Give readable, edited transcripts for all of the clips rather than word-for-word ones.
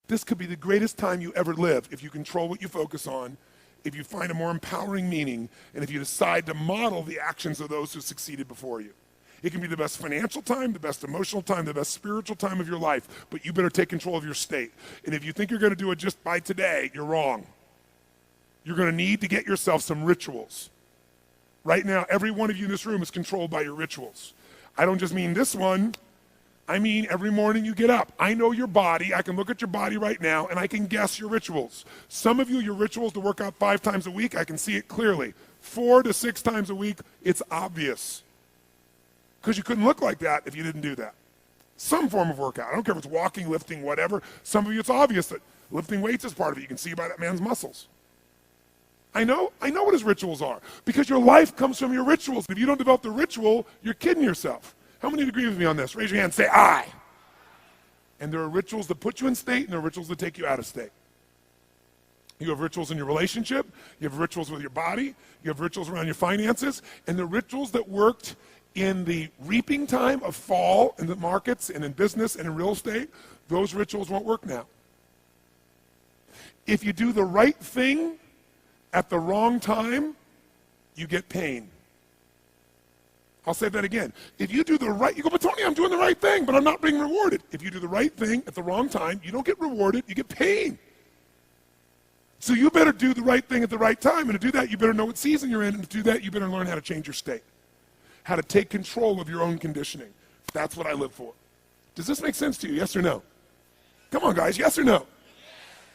This could be the greatest time you ever live if you control what you focus on, if you find a more empowering meaning, and if you decide to model the actions of those who succeeded before you. It can be the best financial time, the best emotional time, the best spiritual time of your life, but you better take control of your state. And if you think you're going to do it just by today, you're wrong. You're going to need to get yourself some rituals. Right now, every one of you in this room is controlled by your rituals. I don't just mean this one. I mean every morning you get up. I know your body. I can look at your body right now, and I can guess your rituals. Some of you, your rituals to work out 5 times a week, I can see it clearly. 4 to 6 times a week, it's obvious. Because you couldn't look like that if you didn't do that. Some form of workout. I don't care if it's walking, lifting, whatever. Some of you, it's obvious that lifting weights is part of it. You can see by that man's muscles. I know what his rituals are. Because your life comes from your rituals. If you don't develop the ritual, you're kidding yourself. How many agree with me on this? Raise your hand, say I. And there are rituals that put you in state, and there are rituals that take you out of state. You have rituals in your relationship, you have rituals with your body, you have rituals around your finances, and the rituals that worked in the reaping time of fall in the markets and in business and in real estate, those rituals won't work now. If you do the right thing at the wrong time, you get pain. I'll say that again. If you do the right, you go, but Tony, I'm doing the right thing, but I'm not being rewarded. If you do the right thing at the wrong time, you don't get rewarded, you get pain. So you better do the right thing at the right time, and to do that, you better know what season you're in, and to do that, you better learn how to change your state. How to take control of your own conditioning. That's what I live for. Does this make sense to you, yes or no? Come on, guys, yes or no?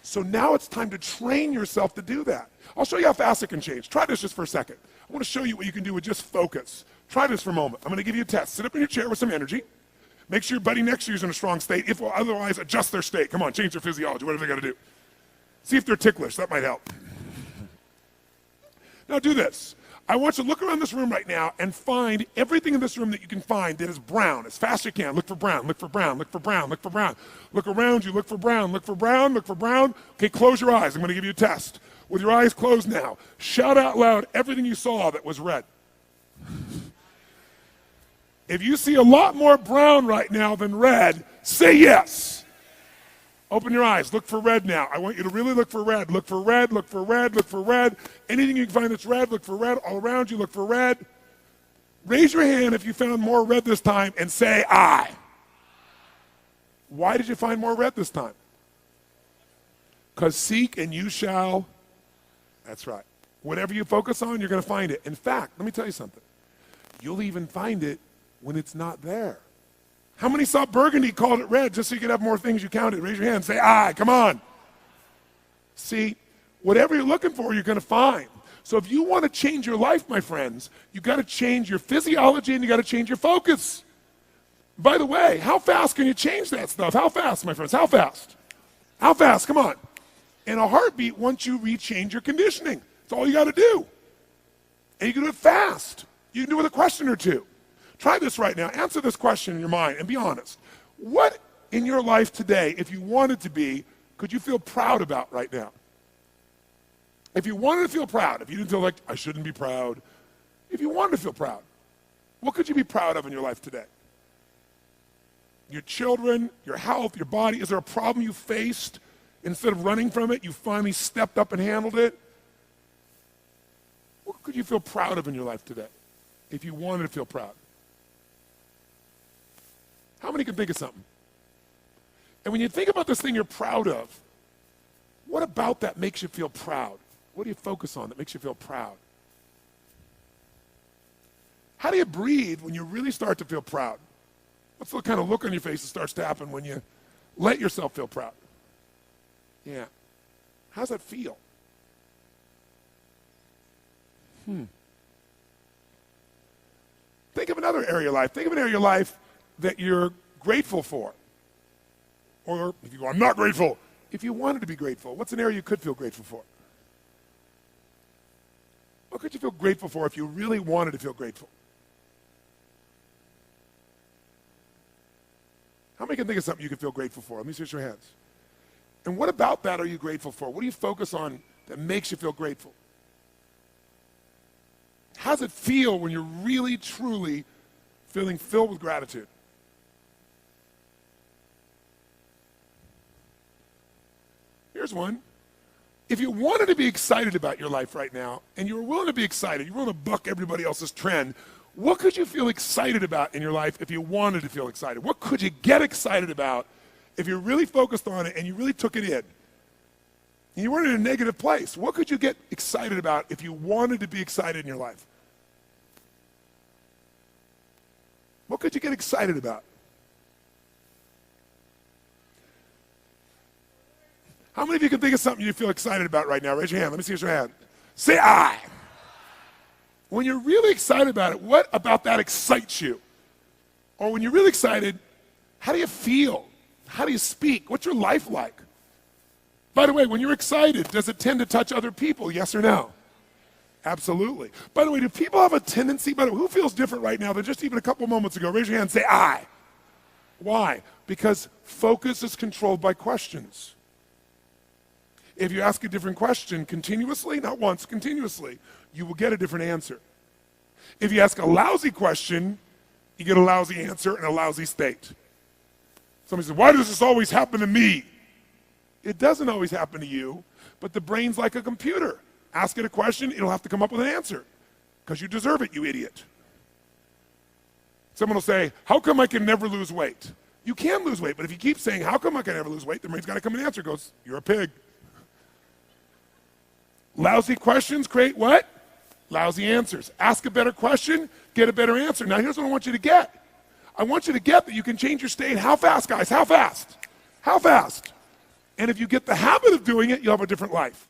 So now it's time to train yourself to do that. I'll show you how fast it can change. Try this just for a second. I want to show you what you can do with just focus. Try this for a moment. I'm going to give you a test. Sit up in your chair with some energy. Make sure your buddy next to you is in a strong state. If otherwise, adjust their state. Come on, change their physiology, whatever they got to do. See if they're ticklish. That might help. Now do this. I want you to look around this room right now and find everything in this room that you can find that is brown as fast as you can. Look for brown, look for brown, look for brown, look for brown. Look around you, look for brown, look for brown, look for brown. Okay, close your eyes. I'm going to give you a test. With your eyes closed now, shout out loud everything you saw that was red. If you see a lot more brown right now than red, say yes. Open your eyes. Look for red now. I want you to really look for red. Look for red, look for red, look for red. Anything you can find that's red, look for red. All around you, look for red. Raise your hand if you found more red this time and say I. Why did you find more red this time? Because seek and you shall. That's right. Whatever you focus on, you're going to find it. In fact, let me tell you something. You'll even find it when it's not there. How many saw burgundy, called it red, just so you could have more things you counted? Raise your hand, say aye, come on. See, whatever you're looking for, you're going to find. So if you want to change your life, my friends, you've got to change your physiology and you've got to change your focus. By the way, how fast can you change that stuff? How fast, my friends, how fast? How fast, come on. In a heartbeat, once you rechange your conditioning. That's all you got to do. And you can do it fast. You can do it with a question or two. Try this right now. Answer this question in your mind and be honest. What in your life today, if you wanted to be, could you feel proud about right now? If you wanted to feel proud, if you didn't feel like, I shouldn't be proud, if you wanted to feel proud, what could you be proud of in your life today? Your children, your health, your body. Is there a problem you faced? Instead of running from it, you finally stepped up and handled it? What could you feel proud of in your life today if you wanted to feel proud? How many can think of something? And when you think about this thing you're proud of, what about that makes you feel proud? What do you focus on that makes you feel proud? How do you breathe when you really start to feel proud? What's the kind of look on your face that starts to happen when you let yourself feel proud? Yeah. How's that feel? Think of another area of life. Think of an area of life that you're grateful for. Or if you go, I'm not grateful. If you wanted to be grateful, what's an area you could feel grateful for? What could you feel grateful for if you really wanted to feel grateful? How many can think of something you could feel grateful for? Let me see your hands. And what about that are you grateful for? What do you focus on that makes you feel grateful? How does it feel when you're really, truly feeling filled with gratitude? Here's one. If you wanted to be excited about your life right now, and you were willing to be excited, you were willing to buck everybody else's trend, what could you feel excited about in your life if you wanted to feel excited? What could you get excited about if you're really focused on it and you really took it in? And you weren't in a negative place. What could you get excited about if you wanted to be excited in your life? What could you get excited about? How many of you can think of something you feel excited about right now? Raise your hand. Let me see your hand. Say I. When you're really excited about it, what about that excites you? Or when you're really excited, how do you feel? How do you speak? What's your life like? By the way, when you're excited, does it tend to touch other people? Yes or no? Absolutely. By the way, do people have a tendency, who feels different right now than just even a couple moments ago? Raise your hand and say I. Why? Because focus is controlled by questions. If you ask a different question continuously, not once, continuously, you will get a different answer. If you ask a lousy question, you get a lousy answer and a lousy state. Somebody says, why does this always happen to me? It doesn't always happen to you, but the brain's like a computer. Ask it a question, it'll have to come up with an answer because you deserve it, you idiot. Someone will say, how come I can never lose weight? You can lose weight, but if you keep saying, how come I can never lose weight, the brain's got to come and answer. It goes, you're a pig. Lousy questions create what? Lousy answers. Ask a better question, get a better answer. Now here's what I want you to get. I want you to get that you can change your state. How fast, guys? How fast? How fast? And if you get the habit of doing it, you'll have a different life.